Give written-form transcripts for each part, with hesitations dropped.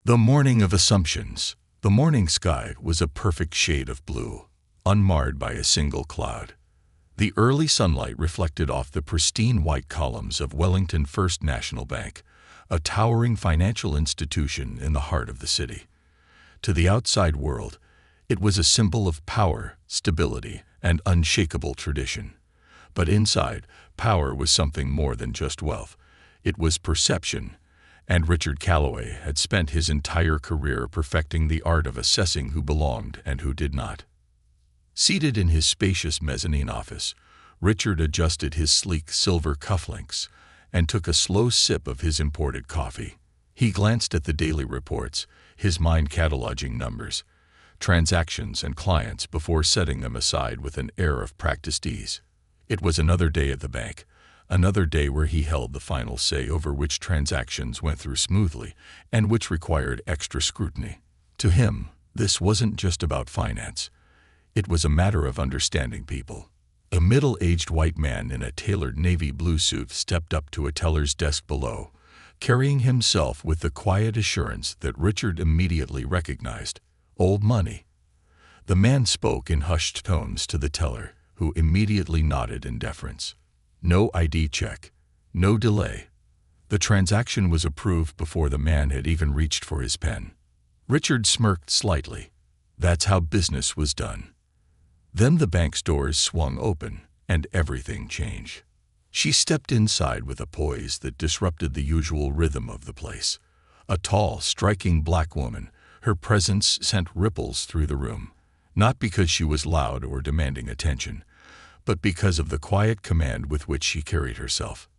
The morning of assumptions. The morning sky was a perfect shade of blue, unmarred by a single cloud. The early sunlight reflected off the pristine white columns of Wellington First National Bank, a towering financial institution in the heart of the city. To the outside world, it was a symbol of power, stability, and unshakable tradition. But inside, power was something more than just wealth. It was perception, and Richard Calloway had spent his entire career perfecting the art of assessing who belonged and who did not. Seated in his spacious mezzanine office, Richard adjusted his sleek silver cufflinks and took a slow sip of his imported coffee. He glanced at the daily reports, his mind cataloging numbers, transactions, and clients before setting them aside with an air of practiced ease. It was another day at the bank, another day where he held the final say over which transactions went through smoothly and which required extra scrutiny. To him, this wasn't just about finance. It was a matter of understanding people. A middle-aged white man in a tailored navy blue suit stepped up to a teller's desk below, carrying himself with the quiet assurance that Richard immediately recognized: old money. The man spoke in hushed tones to the teller, who immediately nodded in deference. No ID check, no delay. The transaction was approved before the man had even reached for his pen. Richard smirked slightly. That's how business was done. Then the bank's doors swung open, and everything changed. She stepped inside with a poise that disrupted the usual rhythm of the place. A tall, striking black woman, her presence sent ripples through the room, not because she was loud or demanding attention, but because of the quiet command with which she carried herself.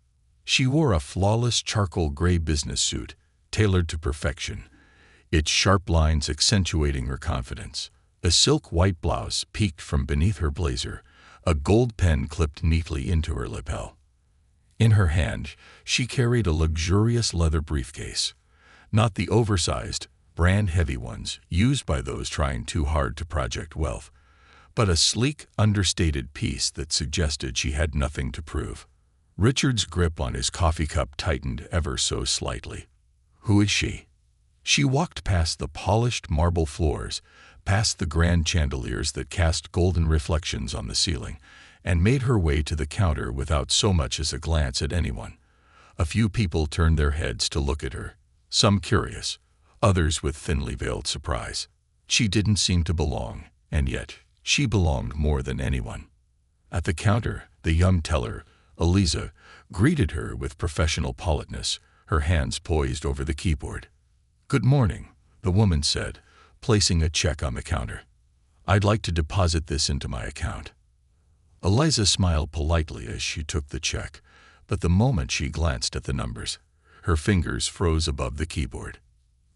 She wore a flawless charcoal gray business suit, tailored to perfection, its sharp lines accentuating her confidence. A silk white blouse peeked from beneath her blazer, a gold pen clipped neatly into her lapel. In her hand, she carried a luxurious leather briefcase, not the oversized, brand-heavy ones used by those trying too hard to project wealth, but a sleek, understated piece that suggested she had nothing to prove. Richard's grip on his coffee cup tightened ever so slightly. Who is she? She walked past the polished marble floors, past the grand chandeliers that cast golden reflections on the ceiling, and made her way to the counter without so much as a glance at anyone. A few people turned their heads to look at her, some curious, others with thinly veiled surprise. She didn't seem to belong, and yet she belonged more than anyone. At the counter, the young teller, Eliza, greeted her with professional politeness, her hands poised over the keyboard. "Good morning," the woman said, placing a check on the counter. "I'd like to deposit this into my account." Eliza smiled politely as she took the check, but the moment she glanced at the numbers, her fingers froze above the keyboard.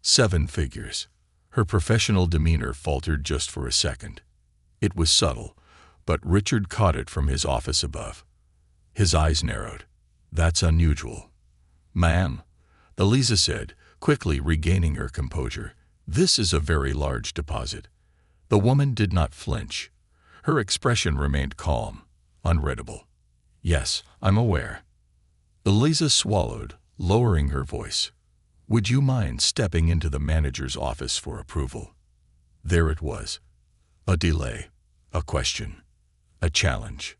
7 figures. Her professional demeanor faltered just for a second. It was subtle, but Richard caught it from his office above. His eyes narrowed. "That's unusual." "Ma'am," Eliza said, quickly regaining her composure, "this is a very large deposit." The woman did not flinch. Her expression remained calm, unreadable. "Yes, I'm aware." Eliza swallowed, lowering her voice. "Would you mind stepping into the manager's office for approval?" There it was. A delay, a question, a challenge.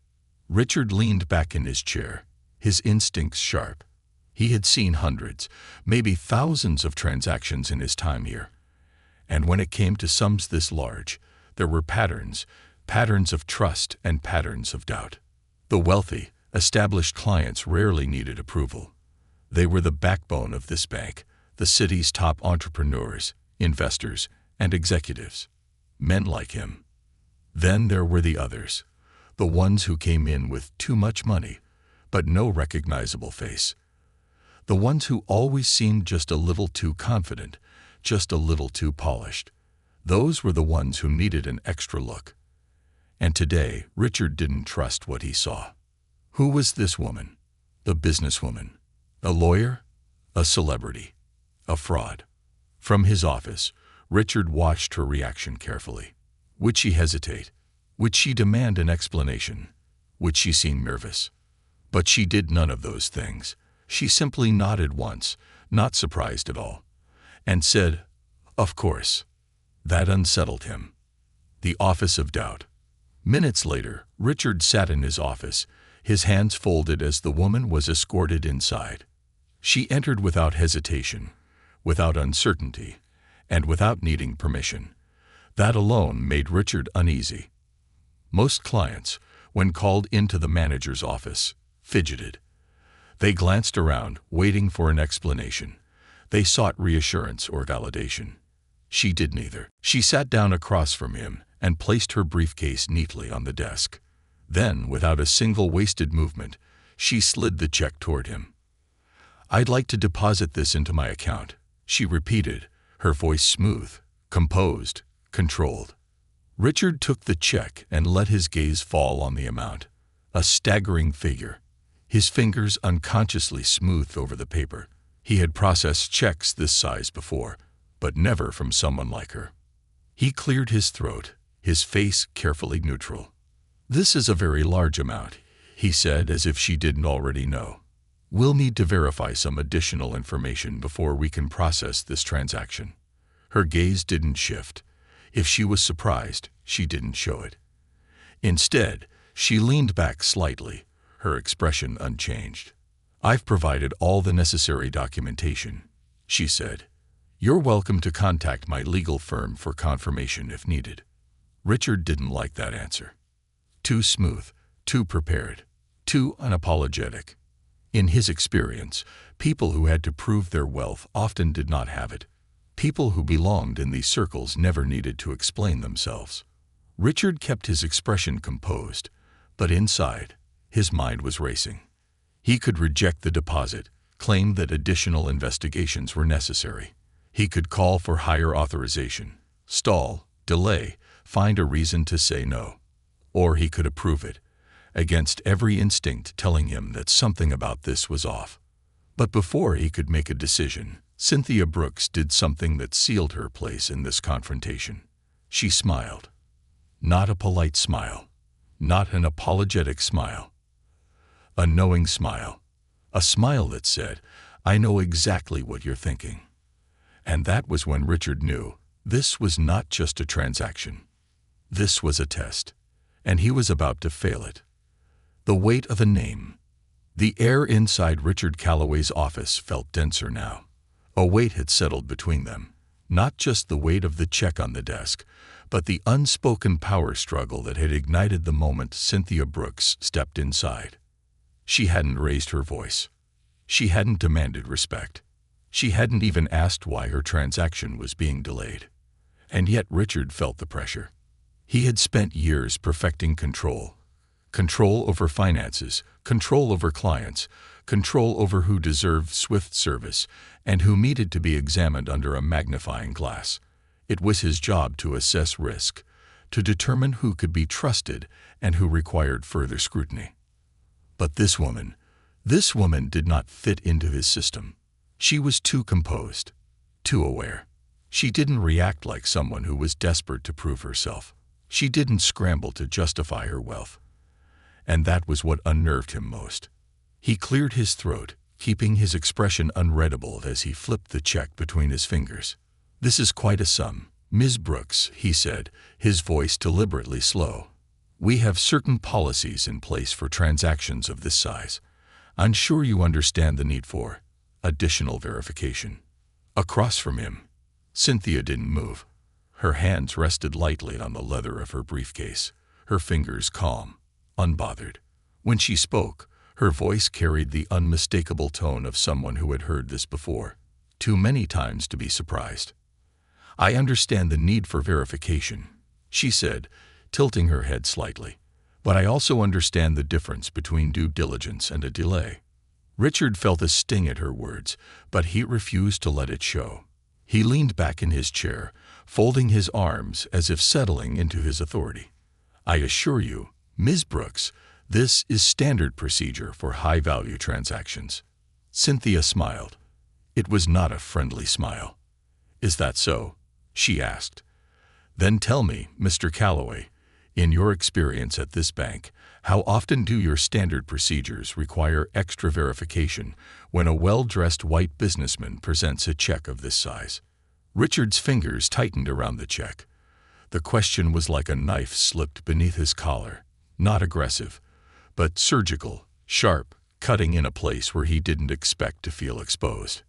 Richard leaned back in his chair, his instincts sharp. He had seen hundreds, maybe thousands of transactions in his time here. And when it came to sums this large, there were patterns of trust and patterns of doubt. The wealthy, established clients rarely needed approval. They were the backbone of this bank, the city's top entrepreneurs, investors, and executives. Men like him. Then there were the others, the ones who came in with too much money, but no recognizable face. The ones who always seemed just a little too confident, just a little too polished. Those were the ones who needed an extra look. And today, Richard didn't trust what he saw. Who was this woman? The businesswoman. A lawyer? A celebrity? A fraud? From his office, Richard watched her reaction carefully. Would she hesitate? Would she demand an explanation? Would she seem nervous? But she did none of those things. She simply nodded once, not surprised at all, and said, Of course. That unsettled him. The office of doubt. Minutes later, Richard sat in his office, his hands folded as the woman was escorted inside. She entered without hesitation, without uncertainty, and without needing permission. That alone made Richard uneasy. Most clients, when called into the manager's office, fidgeted. They glanced around, waiting for an explanation. They sought reassurance or validation. She did neither. She sat down across from him and placed her briefcase neatly on the desk. Then, without a single wasted movement, she slid the check toward him. "I'd like to deposit this into my account," she repeated, her voice smooth, composed, controlled. Richard took the check and let his gaze fall on the amount. A staggering figure. His fingers unconsciously smoothed over the paper. He had processed checks this size before, but never from someone like her. He cleared his throat, his face carefully neutral. "This is a very large amount," he said, as if she didn't already know. "We'll need to verify some additional information before we can process this transaction." Her gaze didn't shift. If she was surprised, she didn't show it. Instead, she leaned back slightly, her expression unchanged. "I've provided all the necessary documentation," she said. "You're welcome to contact my legal firm for confirmation if needed." Richard didn't like that answer. Too smooth, too prepared, too unapologetic. In his experience, people who had to prove their wealth often did not have it. People who belonged in these circles never needed to explain themselves. Richard kept his expression composed, but inside, his mind was racing. He could reject the deposit, claim that additional investigations were necessary. He could call for higher authorization, stall, delay, find a reason to say no. Or he could approve it, against every instinct telling him that something about this was off. But before he could make a decision, Cynthia Brooks did something that sealed her place in this confrontation. She smiled. Not a polite smile. Not an apologetic smile. A knowing smile. A smile that said, "I know exactly what you're thinking." And that was when Richard knew this was not just a transaction. This was a test, and he was about to fail it. The weight of a name. The air inside Richard Calloway's office felt denser now. A weight had settled between them, not just the weight of the check on the desk, but the unspoken power struggle that had ignited the moment Cynthia Brooks stepped inside. She hadn't raised her voice. She hadn't demanded respect. She hadn't even asked why her transaction was being delayed. And yet Richard felt the pressure. He had spent years perfecting control. Control over finances, control over clients, control over who deserved swift service, and who needed to be examined under a magnifying glass. It was his job to assess risk, to determine who could be trusted and who required further scrutiny. But this woman did not fit into his system. She was too composed, too aware. She didn't react like someone who was desperate to prove herself. She didn't scramble to justify her wealth. And that was what unnerved him most. He cleared his throat, keeping his expression unreadable as he flipped the check between his fingers. "This is quite a sum, Ms. Brooks," he said, his voice deliberately slow. "We have certain policies in place for transactions of this size. I'm sure you understand the need for additional verification." Across from him, Cynthia didn't move. Her hands rested lightly on the leather of her briefcase, her fingers calm, unbothered. When she spoke, her voice carried the unmistakable tone of someone who had heard this before, too many times to be surprised. "I understand the need for verification," she said, tilting her head slightly. "But I also understand the difference between due diligence and a delay." Richard felt a sting at her words, but he refused to let it show. He leaned back in his chair, folding his arms as if settling into his authority. "I assure you, Ms. Brooks, this is standard procedure for high-value transactions." Cynthia smiled. It was not a friendly smile. "Is that so?" she asked. "Then tell me, Mr. Calloway, in your experience at this bank, how often do your standard procedures require extra verification when a well-dressed white businessman presents a check of this size?" Richard's fingers tightened around the check. The question was like a knife slipped beneath his collar, not aggressive, but surgical, sharp, cutting in a place where he didn't expect to feel exposed.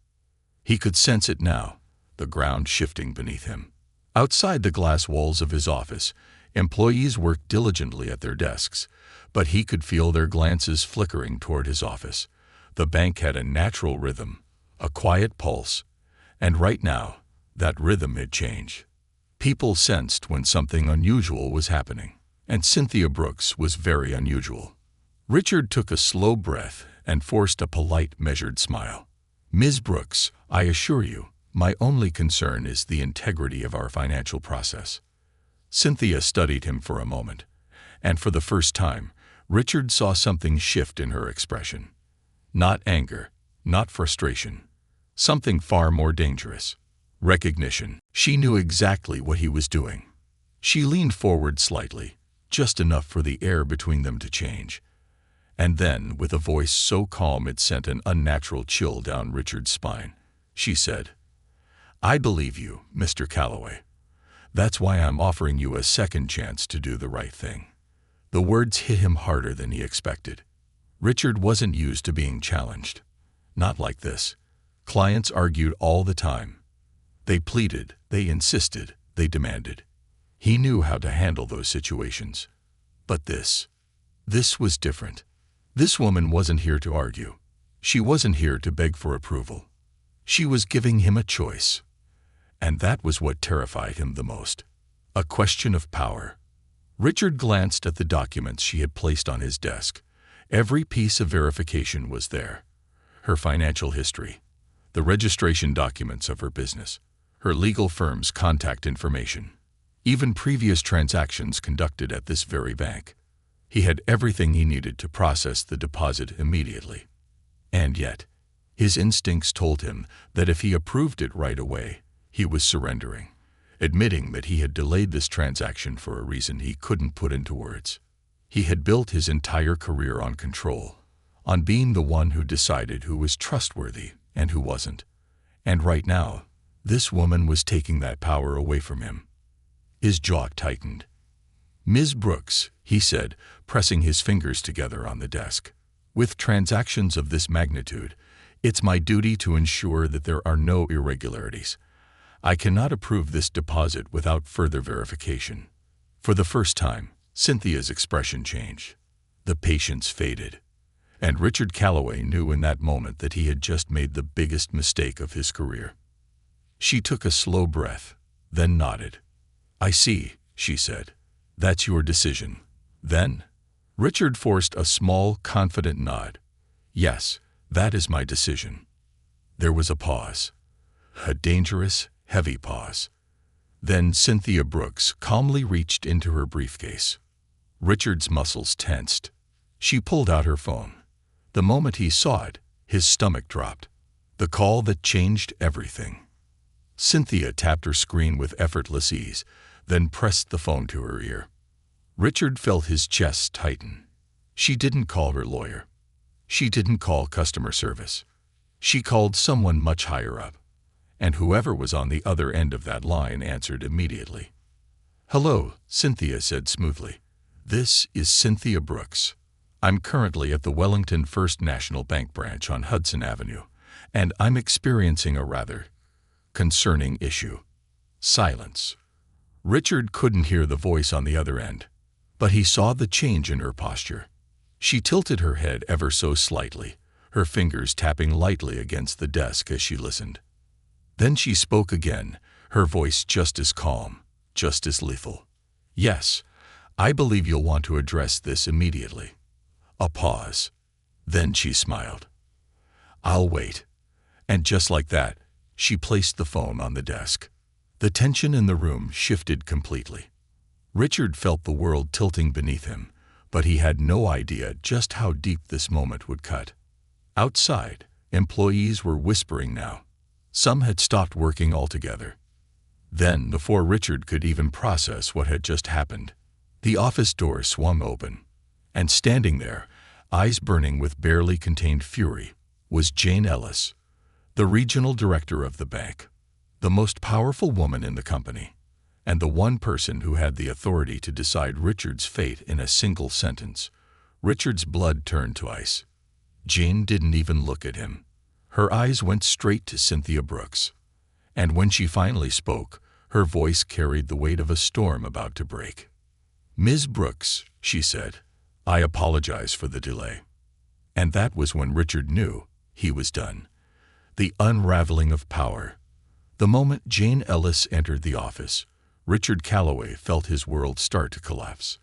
He could sense it now, the ground shifting beneath him. Outside the glass walls of his office, employees worked diligently at their desks, but he could feel their glances flickering toward his office. The bank had a natural rhythm, a quiet pulse, and right now, that rhythm had changed. People sensed when something unusual was happening, and Cynthia Brooks was very unusual. Richard took a slow breath and forced a polite, measured smile. "Ms. Brooks, I assure you, my only concern is the integrity of our financial process." Cynthia studied him for a moment, and for the first time, Richard saw something shift in her expression. Not anger, not frustration. Something far more dangerous. Recognition. She knew exactly what he was doing. She leaned forward slightly, just enough for the air between them to change. And then, with a voice so calm it sent an unnatural chill down Richard's spine, she said, "I believe you, Mr. Calloway. That's why I'm offering you a second chance to do the right thing." The words hit him harder than he expected. Richard wasn't used to being challenged. Not like this. Clients argued all the time. They pleaded, they insisted, they demanded. He knew how to handle those situations. But this was different. This woman wasn't here to argue. She wasn't here to beg for approval. She was giving him a choice. And that was what terrified him the most. A question of power. Richard glanced at the documents she had placed on his desk. Every piece of verification was there. Her financial history, the registration documents of her business, her legal firm's contact information, even previous transactions conducted at this very bank. He had everything he needed to process the deposit immediately. And yet, his instincts told him that if he approved it right away, he was surrendering, admitting that he had delayed this transaction for a reason he couldn't put into words. He had built his entire career on control, on being the one who decided who was trustworthy and who wasn't. And right now, this woman was taking that power away from him. His jaw tightened. "Ms. Brooks," he said, pressing his fingers together on the desk, "with transactions of this magnitude, it's my duty to ensure that there are no irregularities. I cannot approve this deposit without further verification." For the first time, Cynthia's expression changed. The patience faded. And Richard Calloway knew in that moment that he had just made the biggest mistake of his career. She took a slow breath, then nodded. "I see," she said. "That's your decision, then?" Richard forced a small, confident nod. "Yes, that is my decision." There was a pause. A dangerous, heavy pause. Then Cynthia Brooks calmly reached into her briefcase. Richard's muscles tensed. She pulled out her phone. The moment he saw it, his stomach dropped. The call that changed everything. Cynthia tapped her screen with effortless ease, then pressed the phone to her ear. Richard felt his chest tighten. She didn't call her lawyer. She didn't call customer service. She called someone much higher up. And whoever was on the other end of that line answered immediately. "Hello," Cynthia said smoothly. "This is Cynthia Brooks. I'm currently at the Wellington First National Bank branch on Hudson Avenue, and I'm experiencing a rather concerning issue." Silence. Richard couldn't hear the voice on the other end, but he saw the change in her posture. She tilted her head ever so slightly, her fingers tapping lightly against the desk as she listened. Then she spoke again, her voice just as calm, just as lethal. "Yes, I believe you'll want to address this immediately." A pause. Then she smiled. "I'll wait." And just like that, she placed the phone on the desk. The tension in the room shifted completely. Richard felt the world tilting beneath him, but he had no idea just how deep this moment would cut. Outside, employees were whispering now. Some had stopped working altogether. Then, before Richard could even process what had just happened, the office door swung open, and standing there, eyes burning with barely contained fury, was Jane Ellis, the regional director of the bank. the most powerful woman in the company, and the one person who had the authority to decide Richard's fate in a single sentence. Richard's blood turned to ice. Jane didn't even look at him. Her eyes went straight to Cynthia Brooks. And when she finally spoke, her voice carried the weight of a storm about to break. "Ms. Brooks," she said, "I apologize for the delay." And that was when Richard knew he was done. The unraveling of power. The moment Jane Ellis entered the office, Richard Calloway felt his world start to collapse.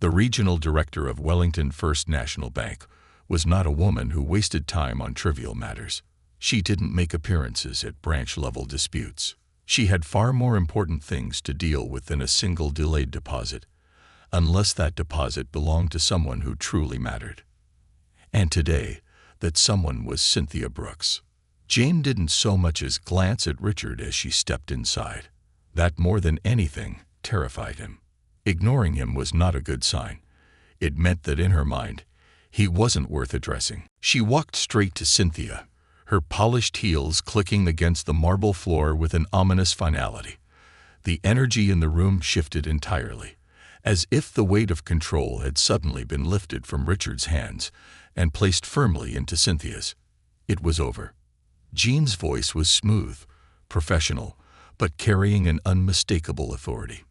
The regional director of Wellington First National Bank was not a woman who wasted time on trivial matters. She didn't make appearances at branch-level disputes. She had far more important things to deal with than a single delayed deposit, unless that deposit belonged to someone who truly mattered. And today, that someone was Cynthia Brooks. Jane didn't so much as glance at Richard as she stepped inside. That more than anything terrified him. Ignoring him was not a good sign. It meant that in her mind, he wasn't worth addressing. She walked straight to Cynthia, her polished heels clicking against the marble floor with an ominous finality. The energy in the room shifted entirely, as if the weight of control had suddenly been lifted from Richard's hands and placed firmly into Cynthia's. It was over. Jane's voice was smooth, professional, but carrying an unmistakable authority.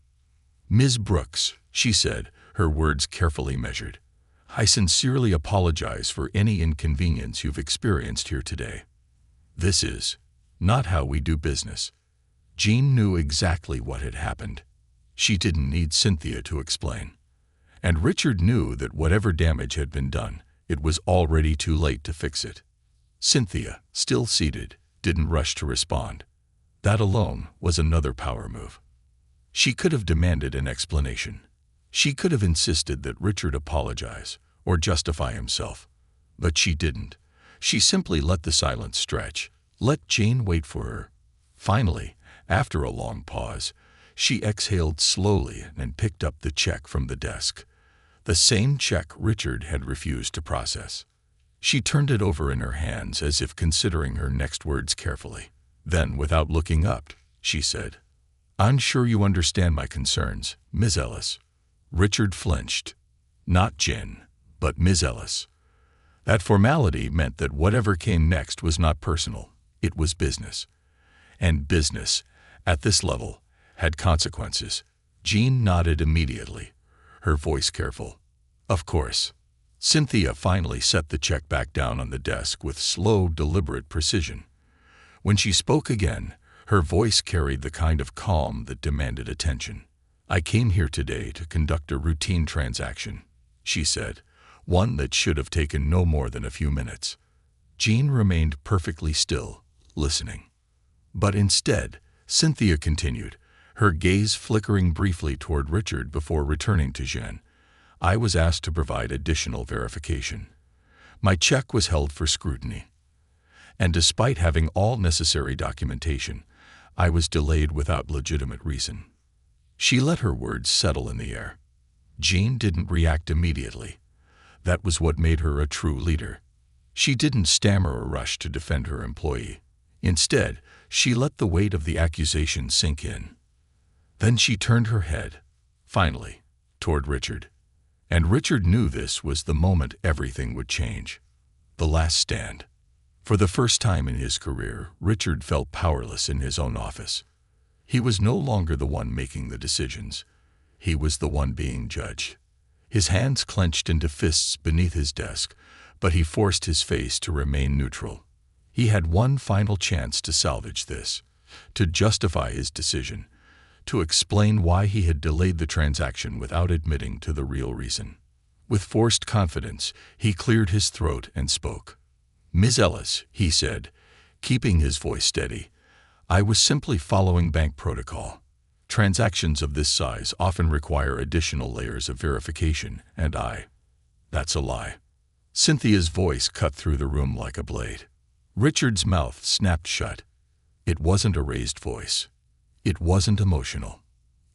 "Ms. Brooks," she said, her words carefully measured, "I sincerely apologize for any inconvenience you've experienced here today. This is not how we do business." Jane knew exactly what had happened. She didn't need Cynthia to explain. And Richard knew that whatever damage had been done, it was already too late to fix it. Cynthia, still seated, didn't rush to respond. That alone was another power move. She could have demanded an explanation. She could have insisted that Richard apologize or justify himself. But she didn't. She simply let the silence stretch, let Jane wait for her. Finally, after a long pause, she exhaled slowly and picked up the check from the desk. The same check Richard had refused to process. She turned it over in her hands as if considering her next words carefully. Then, without looking up, she said, "I'm sure you understand my concerns, Ms. Ellis." Richard flinched. Not Jen, but Ms. Ellis. That formality meant that whatever came next was not personal, it was business. And business, at this level, had consequences. Jean nodded immediately, her voice careful. "Of course." Cynthia finally set the check back down on the desk with slow, deliberate precision. When she spoke again, her voice carried the kind of calm that demanded attention. "I came here today to conduct a routine transaction," she said, one that should have taken no more than a few minutes. Jean remained perfectly still, listening. But instead, Cynthia continued, her gaze flickering briefly toward Richard before returning to Jean. "I was asked to provide additional verification. My check was held for scrutiny. And despite having all necessary documentation, I was delayed without legitimate reason." She let her words settle in the air. Jean didn't react immediately. That was what made her a true leader. She didn't stammer or rush to defend her employee. Instead, she let the weight of the accusation sink in. Then she turned her head, finally, toward Richard. And Richard knew this was the moment everything would change. The last stand. For the first time in his career, Richard felt powerless in his own office. He was no longer the one making the decisions. He was the one being judged. His hands clenched into fists beneath his desk, but he forced his face to remain neutral. He had one final chance to salvage this, to justify his decision, to explain why he had delayed the transaction without admitting to the real reason. With forced confidence, he cleared his throat and spoke. "Ms. Ellis," he said, keeping his voice steady, "I was simply following bank protocol. Transactions of this size often require additional layers of verification, and that's a lie." Cynthia's voice cut through the room like a blade. Richard's mouth snapped shut. It wasn't a raised voice. It wasn't emotional.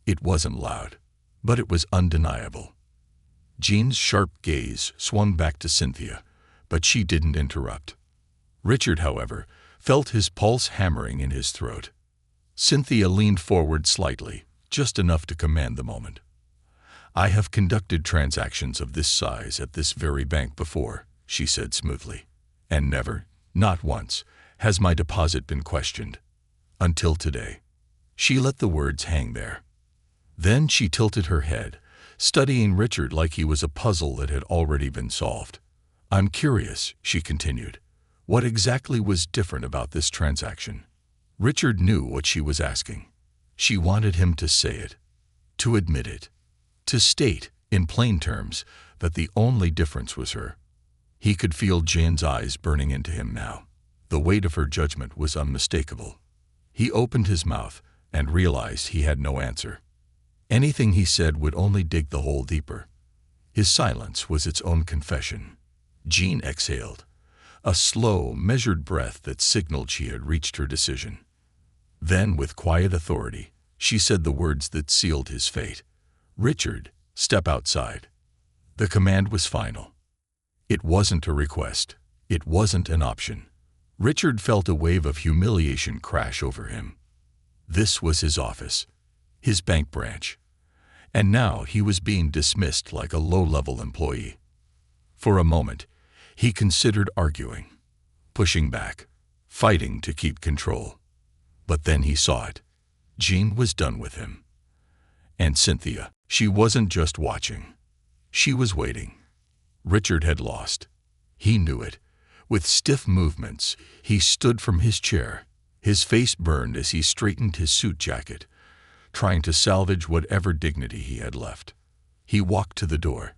It wasn't loud. But it was undeniable. Jean's sharp gaze swung back to Cynthia, but she didn't interrupt. Richard, however, felt his pulse hammering in his throat. Cynthia leaned forward slightly, just enough to command the moment. "I have conducted transactions of this size at this very bank before," she said smoothly. "And never, not once, has my deposit been questioned. Until today." She let the words hang there. Then she tilted her head, studying Richard like he was a puzzle that had already been solved. "I'm curious," she continued. "What exactly was different about this transaction?" Richard knew what she was asking. She wanted him to say it, to admit it, to state, in plain terms, that the only difference was her. He could feel Jane's eyes burning into him now. The weight of her judgment was unmistakable. He opened his mouth and realized he had no answer. Anything he said would only dig the hole deeper. His silence was its own confession. Jean exhaled, a slow, measured breath that signaled she had reached her decision. Then, with quiet authority, she said the words that sealed his fate. "Richard, step outside." The command was final. It wasn't a request. It wasn't an option. Richard felt a wave of humiliation crash over him. This was his office, his bank branch, and now he was being dismissed like a low-level employee. For a moment, he considered arguing, pushing back, fighting to keep control. But then he saw it. Jean was done with him. And Cynthia, she wasn't just watching. She was waiting. Richard had lost. He knew it. With stiff movements, he stood from his chair. His face burned as he straightened his suit jacket, trying to salvage whatever dignity he had left. He walked to the door.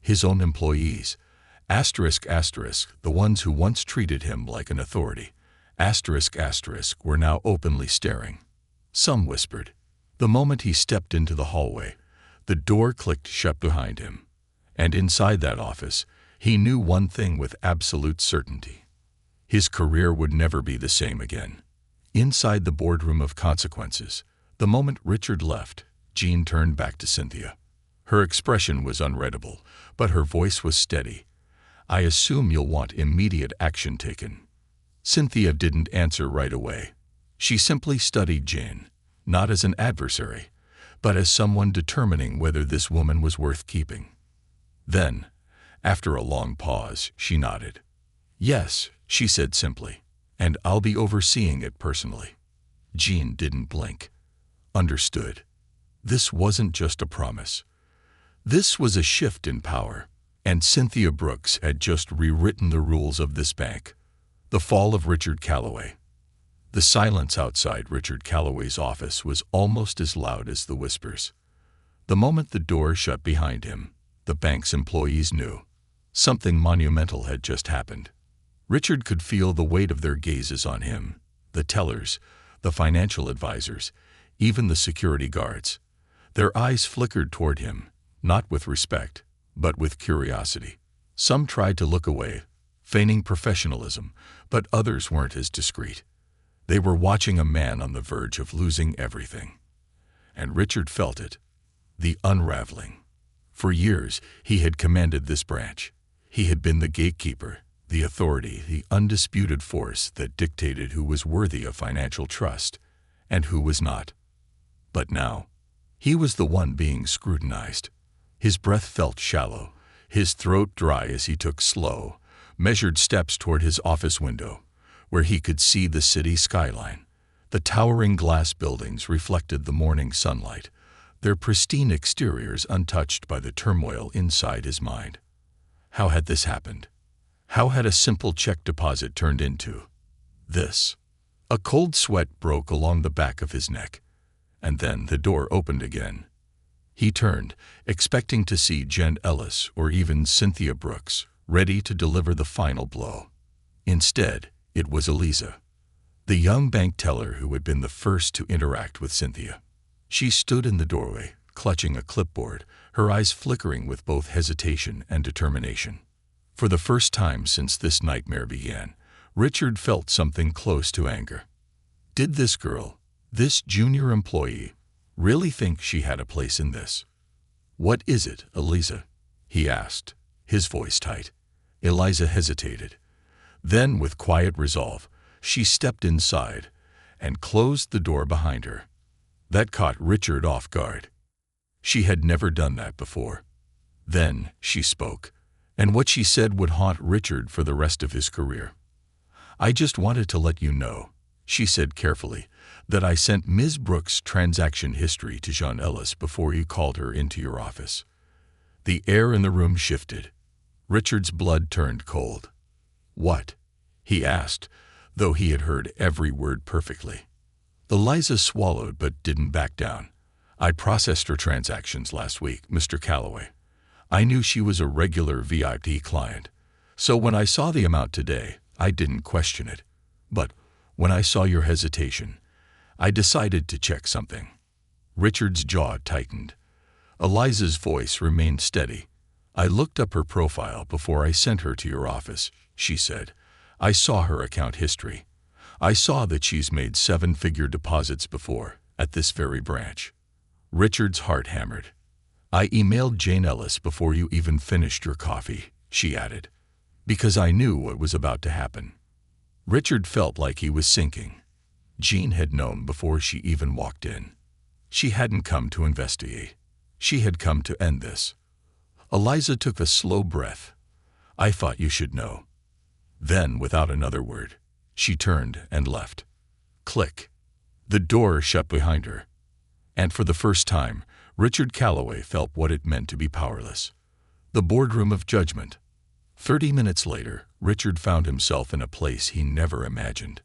His own employees, ***, the ones who once treated him like an authority, ***, were now openly staring. Some whispered. The moment he stepped into the hallway, the door clicked shut behind him. And inside that office, he knew one thing with absolute certainty. His career would never be the same again. Inside the boardroom of consequences, the moment Richard left, Jean turned back to Cynthia. Her expression was unreadable, but her voice was steady. "I assume you'll want immediate action taken." Cynthia didn't answer right away. She simply studied Jean, not as an adversary, but as someone determining whether this woman was worth keeping. Then, after a long pause, she nodded. "Yes," she said simply, "and I'll be overseeing it personally." Jean didn't blink. Understood. This wasn't just a promise. This was a shift in power, and Cynthia Brooks had just rewritten the rules of this bank. The fall of Richard Calloway. The silence outside Richard Calloway's office was almost as loud as the whispers. The moment the door shut behind him, the bank's employees knew. Something monumental had just happened. Richard could feel the weight of their gazes on him, the tellers, the financial advisors, even the security guards. Their eyes flickered toward him, not with respect, but with curiosity. Some tried to look away, feigning professionalism, but others weren't as discreet. They were watching a man on the verge of losing everything. And Richard felt it, the unraveling. For years, he had commanded this branch. He had been the gatekeeper, the authority, the undisputed force that dictated who was worthy of financial trust and who was not. But now, he was the one being scrutinized. His breath felt shallow, his throat dry as he took slow, measured steps toward his office window, where he could see the city skyline. The towering glass buildings reflected the morning sunlight, their pristine exteriors untouched by the turmoil inside his mind. How had this happened? How had a simple check deposit turned into this? A cold sweat broke along the back of his neck, and then the door opened again. He turned, expecting to see Jen Ellis or even Cynthia Brooks, ready to deliver the final blow. Instead, it was Eliza, the young bank teller who had been the first to interact with Cynthia. She stood in the doorway, clutching a clipboard, her eyes flickering with both hesitation and determination. For the first time since this nightmare began, Richard felt something close to anger. Did this girl, this junior employee, really think she had a place in this? "What is it, Eliza?" he asked, his voice tight. Eliza hesitated. Then, with quiet resolve, she stepped inside, and closed the door behind her. That caught Richard off guard. She had never done that before. Then she spoke, and what she said would haunt Richard for the rest of his career. "I just wanted to let you know," she said carefully, "that I sent Ms. Brooks' transaction history to Jean Ellis before you called her into your office." The air in the room shifted. Richard's blood turned cold. "What?" he asked, though he had heard every word perfectly. Eliza swallowed but didn't back down. "I processed her transactions last week, Mr. Calloway. I knew she was a regular VIP client, so when I saw the amount today, I didn't question it. But when I saw your hesitation, I decided to check something." Richard's jaw tightened. Eliza's voice remained steady. "I looked up her profile before I sent her to your office," she said. "I saw her account history. I saw that she's made 7-figure deposits before, at this very branch." Richard's heart hammered. "I emailed Jane Ellis before you even finished your coffee," she added, "because I knew what was about to happen." Richard felt like he was sinking. Jean had known before she even walked in. She hadn't come to investigate. She had come to end this. Eliza took a slow breath. "I thought you should know." Then, without another word, she turned and left. Click. The door shut behind her. And for the first time, Richard Calloway felt what it meant to be powerless. The boardroom of judgment. 30 minutes later, Richard found himself in a place he never imagined.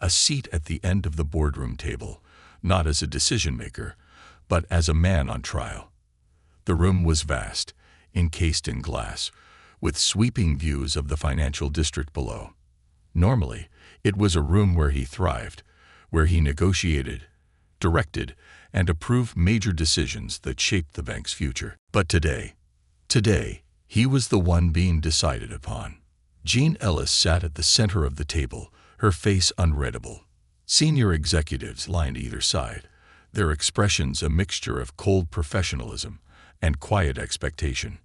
A seat at the end of the boardroom table, not as a decision-maker, but as a man on trial. The room was vast, encased in glass, with sweeping views of the financial district below. Normally, it was a room where he thrived, where he negotiated, directed, and approved major decisions that shaped the bank's future. But today, he was the one being decided upon. Jean Ellis sat at the center of the table, her face unreadable. Senior executives lined either side, their expressions a mixture of cold professionalism and quiet expectation.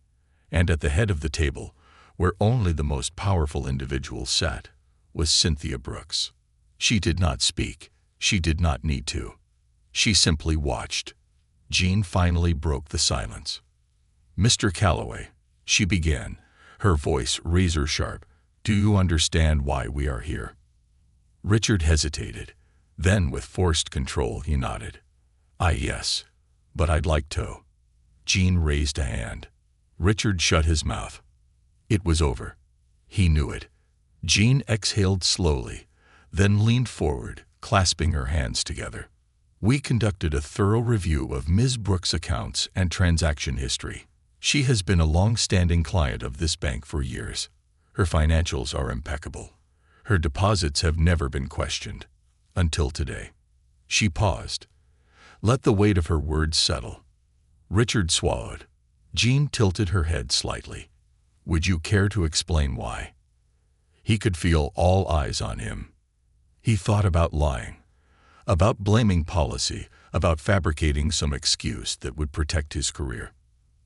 And at the head of the table, where only the most powerful individuals sat, was Cynthia Brooks. She did not speak. She did not need to. She simply watched. Jean finally broke the silence. "Mr. Calloway," she began, her voice razor-sharp, "do you understand why we are here?" Richard hesitated. Then, with forced control, he nodded. Yes, but I'd like to." Jean raised a hand. Richard shut his mouth. It was over. He knew it. Jean exhaled slowly, then leaned forward, clasping her hands together. "We conducted a thorough review of Ms. Brooks' accounts and transaction history. She has been a long-standing client of this bank for years. Her financials are impeccable. Her deposits have never been questioned. Until today." She paused. Let the weight of her words settle. Richard swallowed. Jean tilted her head slightly. "Would you care to explain why?" He could feel all eyes on him. He thought about lying, about blaming policy, about fabricating some excuse that would protect his career.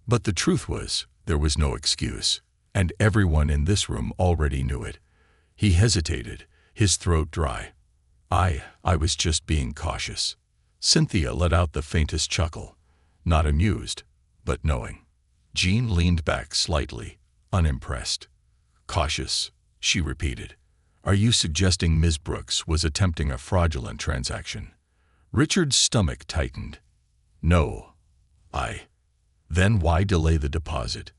But the truth was, there was no excuse, and everyone in this room already knew it. He hesitated, his throat dry. I was just being cautious." Cynthia let out the faintest chuckle, not amused, but knowing. Jean leaned back slightly, unimpressed. "Cautious," she repeated. "Are you suggesting Ms. Brooks was attempting a fraudulent transaction?" Richard's stomach tightened. "No. Then why delay the deposit?"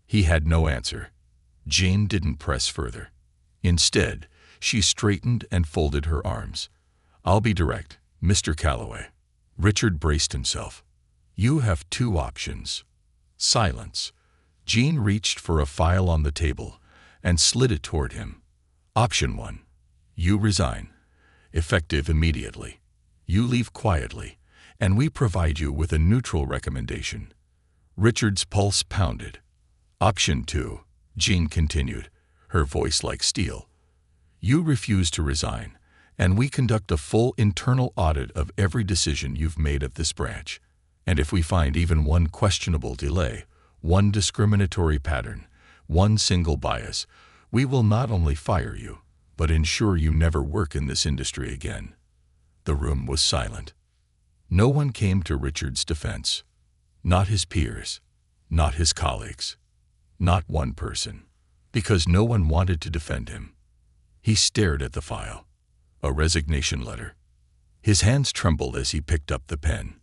He had no answer. Jean didn't press further. Instead, she straightened and folded her arms. "I'll be direct, Mr. Calloway." Richard braced himself. "You have 2 options." Silence. Jean reached for a file on the table and slid it toward him. "Option 1. You resign, effective immediately. You leave quietly, and we provide you with a neutral recommendation." Richard's pulse pounded. "Option 2, Jean continued, her voice like steel. "You refuse to resign, and we conduct a full internal audit of every decision you've made at this branch. And if we find even one questionable delay, one discriminatory pattern, one single bias, we will not only fire you, but ensure you never work in this industry again." The room was silent. No one came to Richard's defense. Not his peers, not his colleagues, not one person, because no one wanted to defend him. He stared at the file, a resignation letter. His hands trembled as he picked up the pen.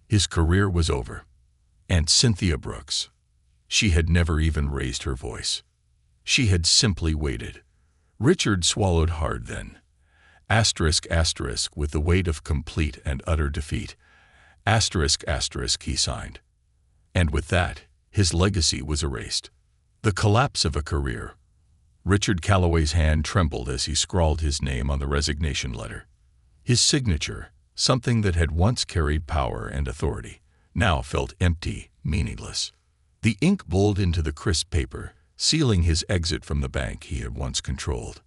His career was over. And Cynthia Brooks, she had never even raised her voice. She had simply waited. Richard swallowed hard then. Asterisk, asterisk, with the weight of complete and utter defeat. Asterisk, asterisk, he signed. And with that, his legacy was erased. The collapse of a career. Richard Calloway's hand trembled as he scrawled his name on the resignation letter. His signature, something that had once carried power and authority, now felt empty, meaningless. The ink bowled into the crisp paper, sealing his exit from the bank he had once controlled.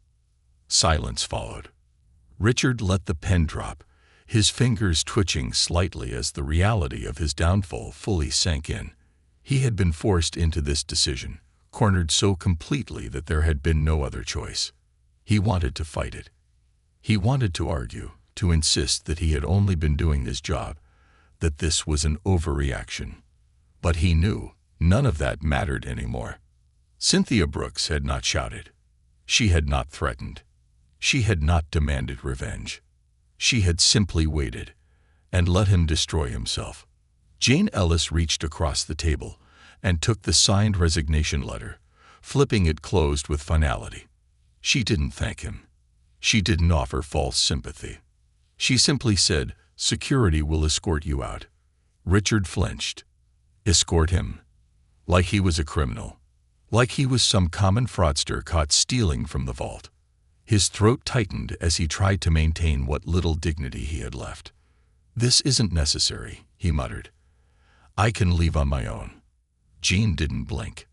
Silence followed. Richard let the pen drop, his fingers twitching slightly as the reality of his downfall fully sank in. He had been forced into this decision, cornered so completely that there had been no other choice. He wanted to fight it. He wanted to argue, to insist that he had only been doing his job, that this was an overreaction. But he knew none of that mattered anymore. Cynthia Brooks had not shouted. She had not threatened. She had not demanded revenge. She had simply waited and let him destroy himself. Jane Ellis reached across the table and took the signed resignation letter, flipping it closed with finality. She didn't thank him. She didn't offer false sympathy. She simply said, "Security will escort you out." Richard flinched. Escort him? Like he was a criminal. Like he was some common fraudster caught stealing from the vault. His throat tightened as he tried to maintain what little dignity he had left. "This isn't necessary," he muttered. "I can leave on my own." Jean didn't blink.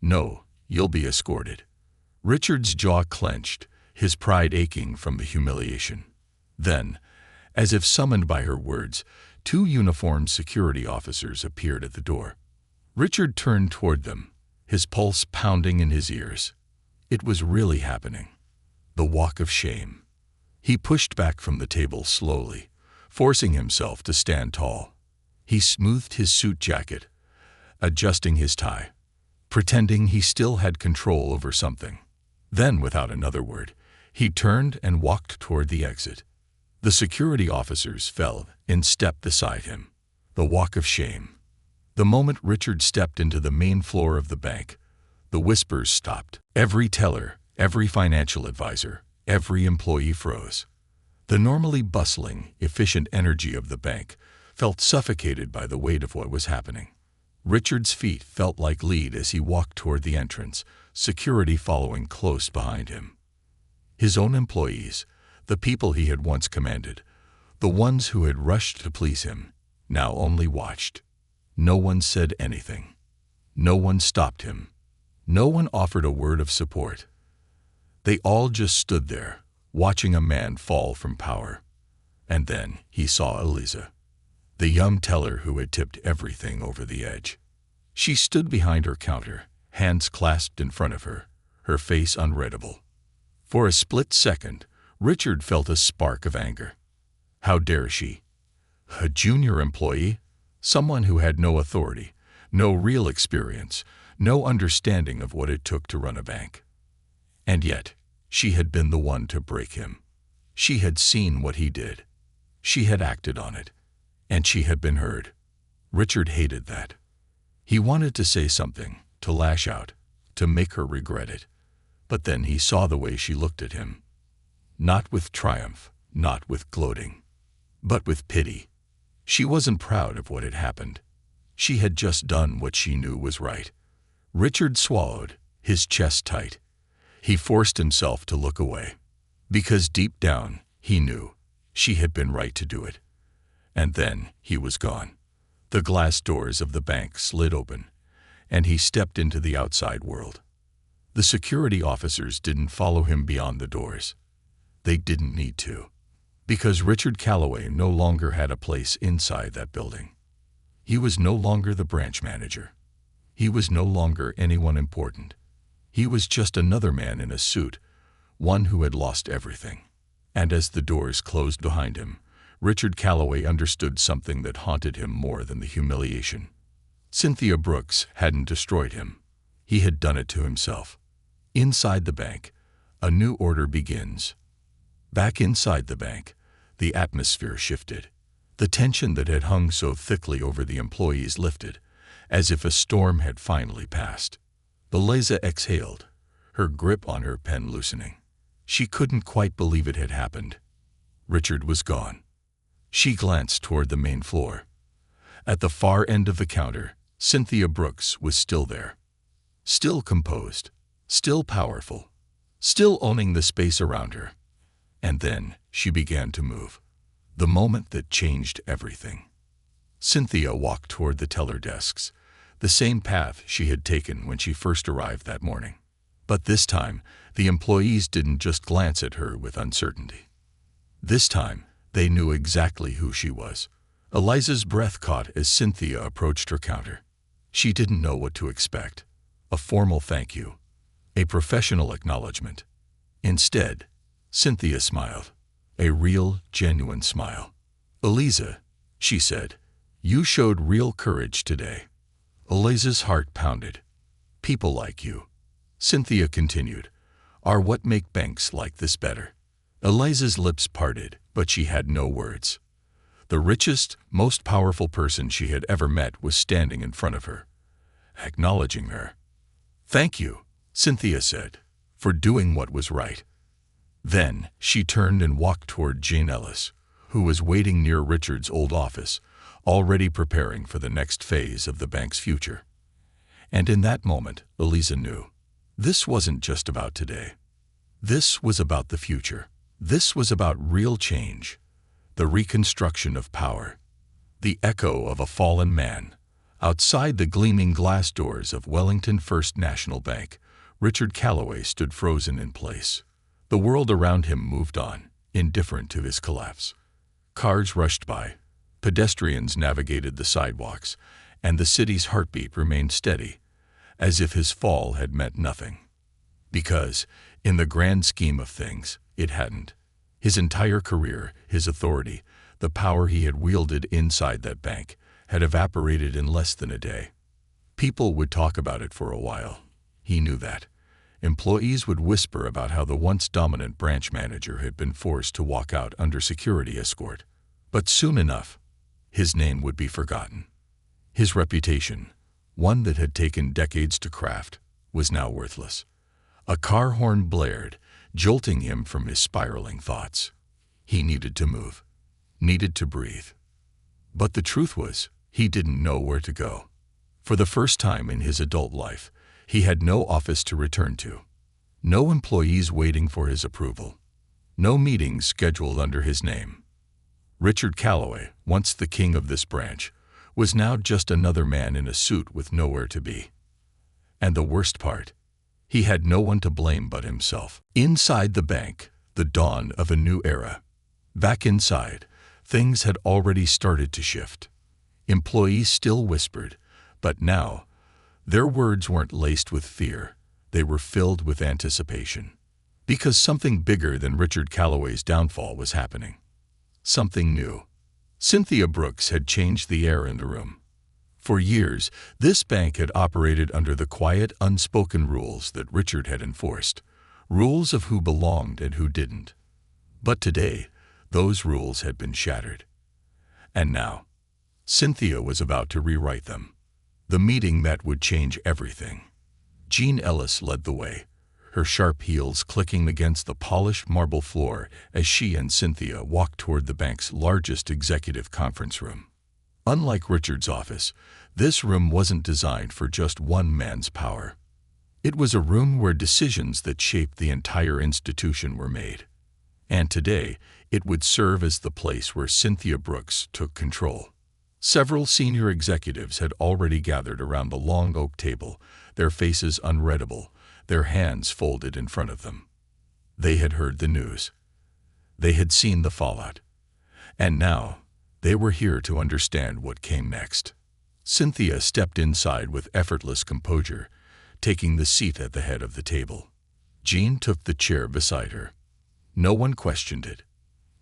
"No, you'll be escorted." Richard's jaw clenched, his pride aching from the humiliation. Then, as if summoned by her words, 2 uniformed security officers appeared at the door. Richard turned toward them, his pulse pounding in his ears. It was really happening. The walk of shame. He pushed back from the table slowly, forcing himself to stand tall. He smoothed his suit jacket, adjusting his tie, pretending he still had control over something. Then, without another word, he turned and walked toward the exit. The security officers fell in step beside him. The walk of shame. The moment Richard stepped into the main floor of the bank, the whispers stopped. Every teller, every financial advisor, every employee froze. The normally bustling, efficient energy of the bank felt suffocated by the weight of what was happening. Richard's feet felt like lead as he walked toward the entrance, security following close behind him. His own employees, the people he had once commanded, the ones who had rushed to please him, now only watched. No one said anything. No one stopped him. No one offered a word of support. They all just stood there, watching a man fall from power. And then he saw Eliza, the young teller who had tipped everything over the edge. She stood behind her counter, hands clasped in front of her, her face unreadable. For a split second, Richard felt a spark of anger. How dare she? A junior employee? Someone who had no authority, no real experience, no understanding of what it took to run a bank. And yet, she had been the one to break him. She had seen what he did. She had acted on it. And she had been heard. Richard hated that. He wanted to say something, to lash out, to make her regret it. But then he saw the way she looked at him. Not with triumph, not with gloating, but with pity. She wasn't proud of what had happened. She had just done what she knew was right. Richard swallowed, his chest tight. He forced himself to look away, because deep down he knew she had been right to do it. And then he was gone. The glass doors of the bank slid open, and he stepped into the outside world. The security officers didn't follow him beyond the doors. They didn't need to, because Richard Calloway no longer had a place inside that building. He was no longer the branch manager. He was no longer anyone important. He was just another man in a suit, one who had lost everything. And as the doors closed behind him, Richard Calloway understood something that haunted him more than the humiliation. Cynthia Brooks hadn't destroyed him. He had done it to himself. Inside the bank, a new order begins. Back inside the bank, the atmosphere shifted. The tension that had hung so thickly over the employees lifted, as if a storm had finally passed. Eliza exhaled, her grip on her pen loosening. She couldn't quite believe it had happened. Richard was gone. She glanced toward the main floor. At the far end of the counter, Cynthia Brooks was still there. Still composed, still powerful, still owning the space around her. And then she began to move. The moment that changed everything. Cynthia walked toward the teller desks, the same path she had taken when she first arrived that morning. But this time, the employees didn't just glance at her with uncertainty. This time, they knew exactly who she was. Eliza's breath caught as Cynthia approached her counter. She didn't know what to expect. A formal thank you. A professional acknowledgement. Instead, Cynthia smiled. A real, genuine smile. "Eliza," she said, "you showed real courage today." Eliza's heart pounded. "People like you," Cynthia continued, "are what make banks like this better." Eliza's lips parted, but she had no words. The richest, most powerful person she had ever met was standing in front of her, acknowledging her. "Thank you," Cynthia said, "for doing what was right." Then she turned and walked toward Jean Ellis, who was waiting near Richard's old office, already preparing for the next phase of the bank's future. And in that moment, Eliza knew. This wasn't just about today. This was about the future. This was about real change, the reconstruction of power, the echo of a fallen man. Outside the gleaming glass doors of Wellington First National Bank, Richard Calloway stood frozen in place. The world around him moved on, indifferent to his collapse. Cars rushed by, pedestrians navigated the sidewalks, and the city's heartbeat remained steady, as if his fall had meant nothing. Because, in the grand scheme of things, it hadn't. His entire career, his authority, the power he had wielded inside that bank, had evaporated in less than a day. People would talk about it for a while. He knew that. Employees would whisper about how the once dominant branch manager had been forced to walk out under security escort. But soon enough, his name would be forgotten. His reputation, one that had taken decades to craft, was now worthless. A car horn blared, jolting him from his spiraling thoughts. He needed to move, needed to breathe. But the truth was, he didn't know where to go. For the first time in his adult life, he had no office to return to, no employees waiting for his approval, no meetings scheduled under his name. Richard Calloway, once the king of this branch, was now just another man in a suit with nowhere to be. And the worst part, he had no one to blame but himself. Inside the bank, the dawn of a new era. Back inside, things had already started to shift. Employees still whispered, but now, their words weren't laced with fear, they were filled with anticipation. Because something bigger than Richard Calloway's downfall was happening. Something new. Cynthia Brooks had changed the air in the room. For years, this bank had operated under the quiet, unspoken rules that Richard had enforced, rules of who belonged and who didn't. But today, those rules had been shattered. And now, Cynthia was about to rewrite them. The meeting that would change everything. Jean Ellis led the way, her sharp heels clicking against the polished marble floor as she and Cynthia walked toward the bank's largest executive conference room. Unlike Richard's office, this room wasn't designed for just one man's power. It was a room where decisions that shaped the entire institution were made. And today, it would serve as the place where Cynthia Brooks took control. Several senior executives had already gathered around the long oak table, their faces unreadable, their hands folded in front of them. They had heard the news. They had seen the fallout. And now, they were here to understand what came next. Cynthia stepped inside with effortless composure, taking the seat at the head of the table. Jean took the chair beside her. No one questioned it.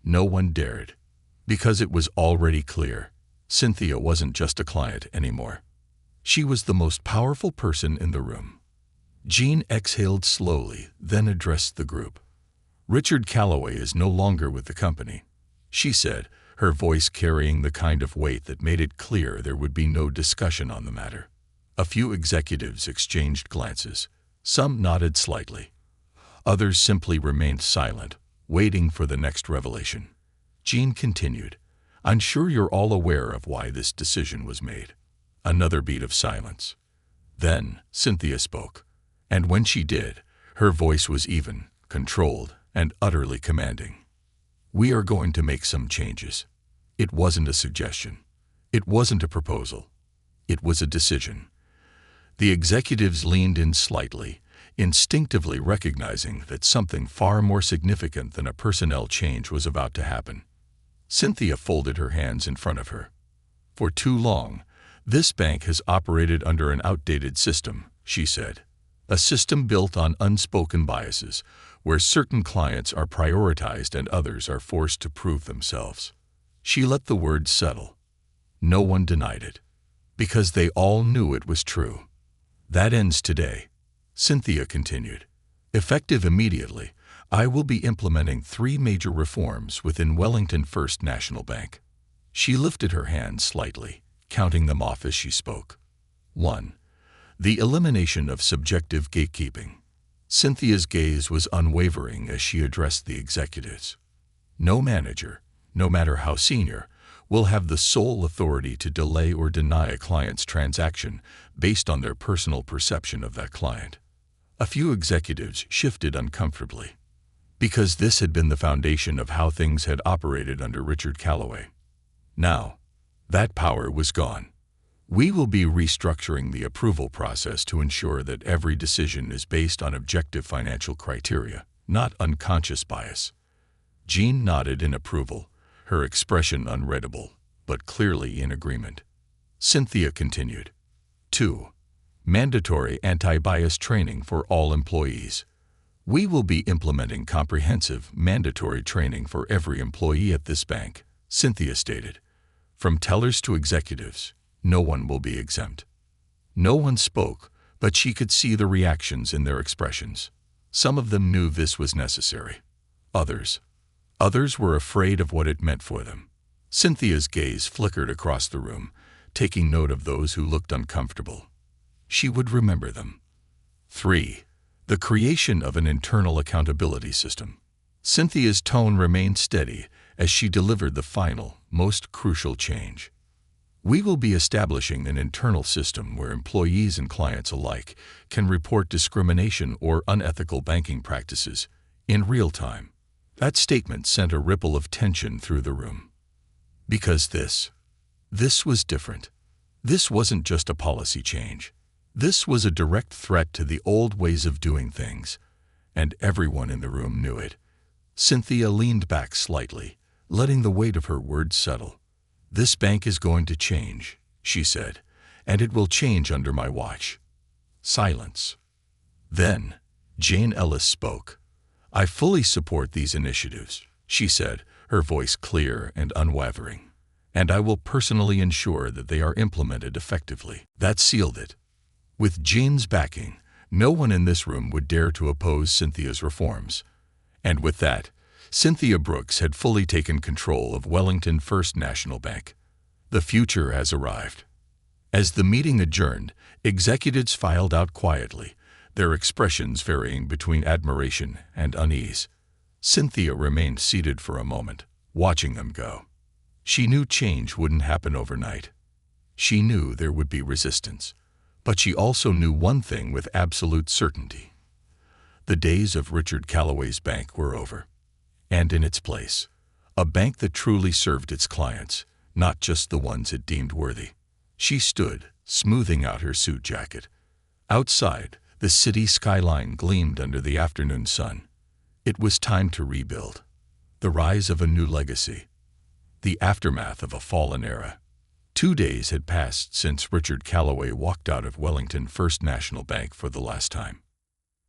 No one dared. Because it was already clear, Cynthia wasn't just a client anymore. She was the most powerful person in the room. Jean exhaled slowly, then addressed the group. "Richard Calloway is no longer with the company," she said, her voice carrying the kind of weight that made it clear there would be no discussion on the matter. A few executives exchanged glances. Some nodded slightly. Others simply remained silent, waiting for the next revelation. Jean continued, "I'm sure you're all aware of why this decision was made." Another beat of silence. Then Cynthia spoke, and when she did, her voice was even, controlled, and utterly commanding. "We are going to make some changes." It wasn't a suggestion. It wasn't a proposal. It was a decision. The executives leaned in slightly, instinctively recognizing that something far more significant than a personnel change was about to happen. Cynthia folded her hands in front of her. "For too long, this bank has operated under an outdated system," she said. "A system built on unspoken biases, where certain clients are prioritized and others are forced to prove themselves." She let the words settle. No one denied it, because they all knew it was true. "That ends today," Cynthia continued. "Effective immediately, I will be implementing 3 major reforms within Wellington First National Bank." She lifted her hands slightly, counting them off as she spoke. 1. The elimination of subjective gatekeeping. Cynthia's gaze was unwavering as she addressed the executives. No manager, no matter how senior, will have the sole authority to delay or deny a client's transaction based on their personal perception of that client. A few executives shifted uncomfortably, because this had been the foundation of how things had operated under Richard Calloway. Now, that power was gone. "We will be restructuring the approval process to ensure that every decision is based on objective financial criteria, not unconscious bias." Jean nodded in approval, her expression unreadable, but clearly in agreement. Cynthia continued. 2. Mandatory anti-bias training for all employees. "We will be implementing comprehensive, mandatory training for every employee at this bank," Cynthia stated. "From tellers to executives, no one will be exempt." No one spoke, but she could see the reactions in their expressions. Some of them knew this was necessary. Others were afraid of what it meant for them. Cynthia's gaze flickered across the room, taking note of those who looked uncomfortable. She would remember them. 3. The creation of an internal accountability system. Cynthia's tone remained steady as she delivered the final, most crucial change. "We will be establishing an internal system where employees and clients alike can report discrimination or unethical banking practices in real time." That statement sent a ripple of tension through the room. Because this was different. This wasn't just a policy change. This was a direct threat to the old ways of doing things, and everyone in the room knew it. Cynthia leaned back slightly, letting the weight of her words settle. "This bank is going to change," she said, "and it will change under my watch." Silence. Then Jane Ellis spoke. "I fully support these initiatives," she said, her voice clear and unwavering, "and I will personally ensure that they are implemented effectively." That sealed it. With Jane's backing, no one in this room would dare to oppose Cynthia's reforms. And with that, Cynthia Brooks had fully taken control of Wellington First National Bank. The future has arrived. As the meeting adjourned, executives filed out quietly, their expressions varying between admiration and unease. Cynthia remained seated for a moment, watching them go. She knew change wouldn't happen overnight. She knew there would be resistance. But she also knew one thing with absolute certainty. The days of Richard Calloway's bank were over. And in its place, a bank that truly served its clients, not just the ones it deemed worthy. She stood, smoothing out her suit jacket. Outside, the city skyline gleamed under the afternoon sun. It was time to rebuild. The rise of a new legacy. The aftermath of a fallen era. 2 days had passed since Richard Calloway walked out of Wellington First National Bank for the last time.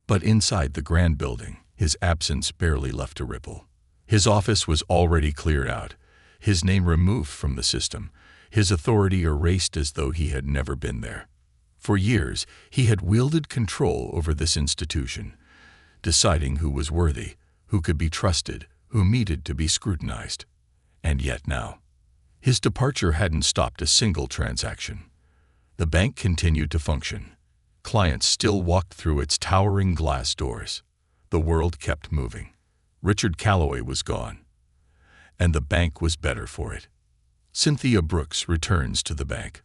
But inside the grand building, his absence barely left a ripple. His office was already cleared out, his name removed from the system, his authority erased as though he had never been there. For years, he had wielded control over this institution, deciding who was worthy, who could be trusted, who needed to be scrutinized. And yet now, his departure hadn't stopped a single transaction. The bank continued to function. Clients still walked through its towering glass doors. The world kept moving. Richard Calloway was gone, and the bank was better for it. Cynthia Brooks returns to the bank,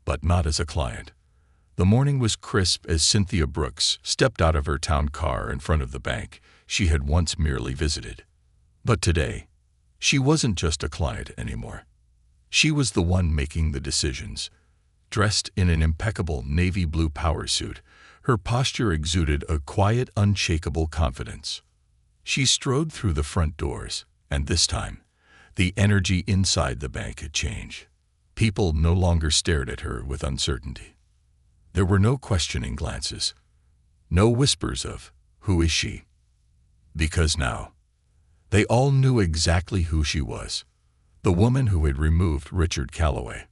but not as a client. The morning was crisp as Cynthia Brooks stepped out of her town car in front of the bank she had once merely visited. But today, she wasn't just a client anymore. She was the one making the decisions. Dressed in an impeccable navy blue power suit, her posture exuded a quiet, unshakable confidence. She strode through the front doors, and this time, the energy inside the bank had changed. People no longer stared at her with uncertainty. There were no questioning glances, no whispers of, "Who is she?" Because now, they all knew exactly who she was. The woman who had removed Richard Calloway.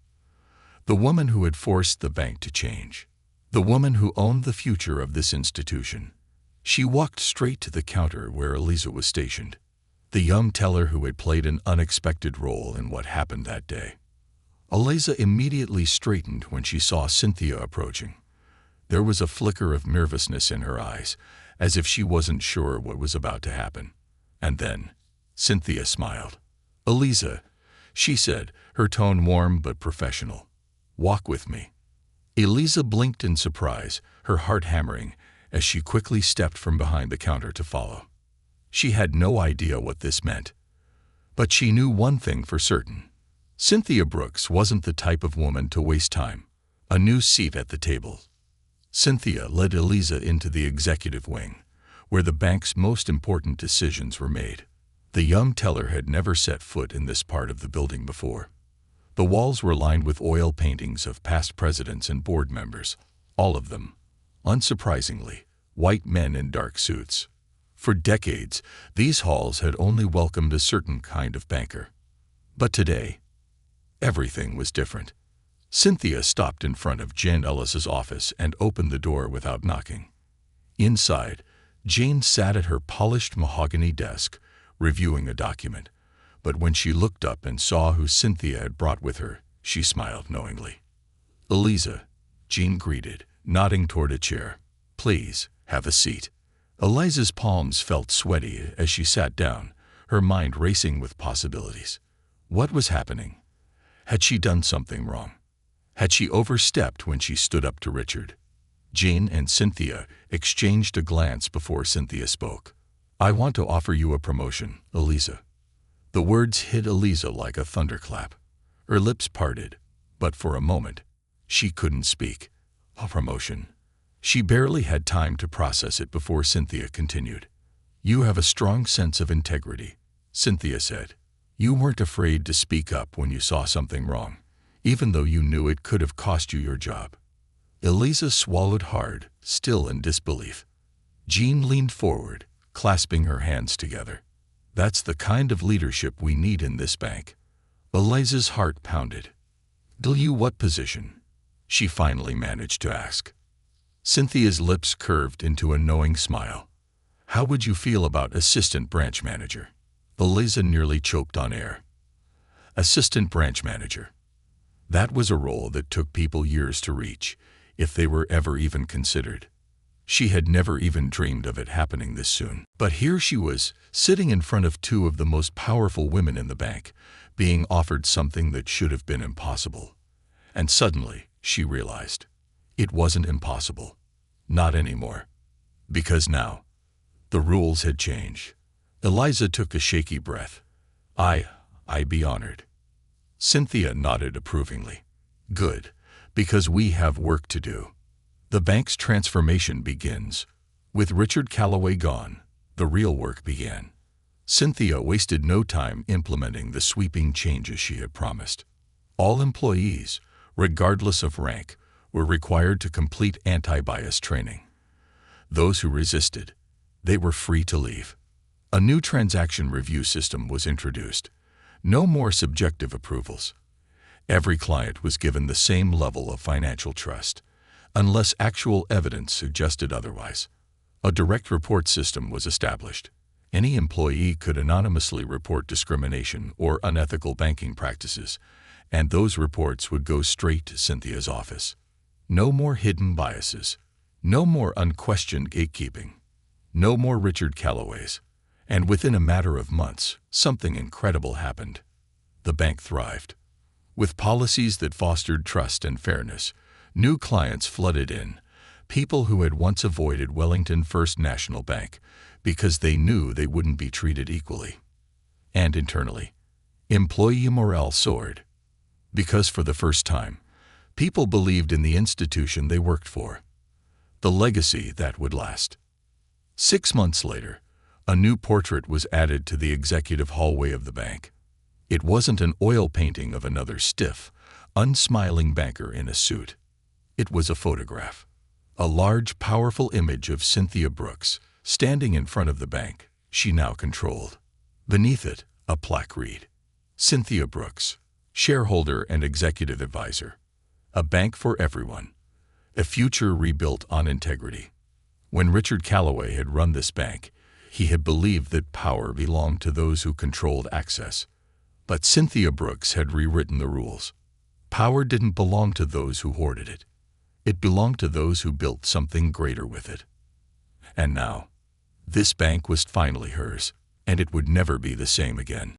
The woman who had forced the bank to change. The woman who owned the future of this institution. She walked straight to the counter where Eliza was stationed, the young teller who had played an unexpected role in what happened that day. Eliza immediately straightened when she saw Cynthia approaching. There was a flicker of nervousness in her eyes, as if she wasn't sure what was about to happen. And then, Cynthia smiled. "Eliza," she said, her tone warm but professional. "Walk with me." Eliza blinked in surprise, her heart hammering, as she quickly stepped from behind the counter to follow. She had no idea what this meant. But she knew one thing for certain. Cynthia Brooks wasn't the type of woman to waste time. A new seat at the table. Cynthia led Eliza into the executive wing, where the bank's most important decisions were made. The young teller had never set foot in this part of the building before. The walls were lined with oil paintings of past presidents and board members, all of them, unsurprisingly, white men in dark suits. For decades, these halls had only welcomed a certain kind of banker. But today, everything was different. Cynthia stopped in front of Jane Ellis's office and opened the door without knocking. Inside, Jane sat at her polished mahogany desk, reviewing a document. But when she looked up and saw who Cynthia had brought with her, she smiled knowingly. "Eliza," Jane greeted, nodding toward a chair. "Please, have a seat." Eliza's palms felt sweaty as she sat down, her mind racing with possibilities. What was happening? Had she done something wrong? Had she overstepped when she stood up to Richard? Jane and Cynthia exchanged a glance before Cynthia spoke. "I want to offer you a promotion, Eliza." The words hit Eliza like a thunderclap. Her lips parted, but for a moment, she couldn't speak. A promotion. She barely had time to process it before Cynthia continued. "You have a strong sense of integrity," Cynthia said. "You weren't afraid to speak up when you saw something wrong, even though you knew it could have cost you your job." Eliza swallowed hard, still in disbelief. Jean leaned forward, clasping her hands together. "That's the kind of leadership we need in this bank." Eliza's heart pounded. "Do you what position?" she finally managed to ask. Cynthia's lips curved into a knowing smile. "How would you feel about assistant branch manager?" Eliza nearly choked on air. Assistant branch manager. That was a role that took people years to reach, if they were ever even considered. She had never even dreamed of it happening this soon. But here she was, sitting in front of two of the most powerful women in the bank, being offered something that should have been impossible. And suddenly, she realized, it wasn't impossible. Not anymore. Because now, the rules had changed. Eliza took a shaky breath. I'd be honored." Cynthia nodded approvingly. "Good, because we have work to do. The bank's transformation begins. With Richard Calloway gone, the real work began." Cynthia wasted no time implementing the sweeping changes she had promised. All employees, regardless of rank, were required to complete anti-bias training. Those who resisted, they were free to leave. A new transaction review system was introduced, No more subjective approvals. Every client was given the same level of financial trust, unless actual evidence suggested otherwise. A direct report system was established. Any employee could anonymously report discrimination or unethical banking practices, and those reports would go straight to Cynthia's office. No more hidden biases. No more unquestioned gatekeeping. No more Richard Callaways. And within a matter of months, something incredible happened. The bank thrived. With policies that fostered trust and fairness, new clients flooded in, people who had once avoided Wellington First National Bank because they knew they wouldn't be treated equally. And internally, employee morale soared. Because for the first time, people believed in the institution they worked for. The legacy that would last. 6 months later, a new portrait was added to the executive hallway of the bank. It wasn't an oil painting of another stiff, unsmiling banker in a suit. It was a photograph. A large, powerful image of Cynthia Brooks, standing in front of the bank she now controlled. Beneath it, a plaque read, "Cynthia Brooks, shareholder and executive advisor. A bank for everyone. A future rebuilt on integrity." When Richard Callaway had run this bank, he had believed that power belonged to those who controlled access. But Cynthia Brooks had rewritten the rules. Power didn't belong to those who hoarded it. It belonged to those who built something greater with it. And now, this bank was finally hers, and it would never be the same again.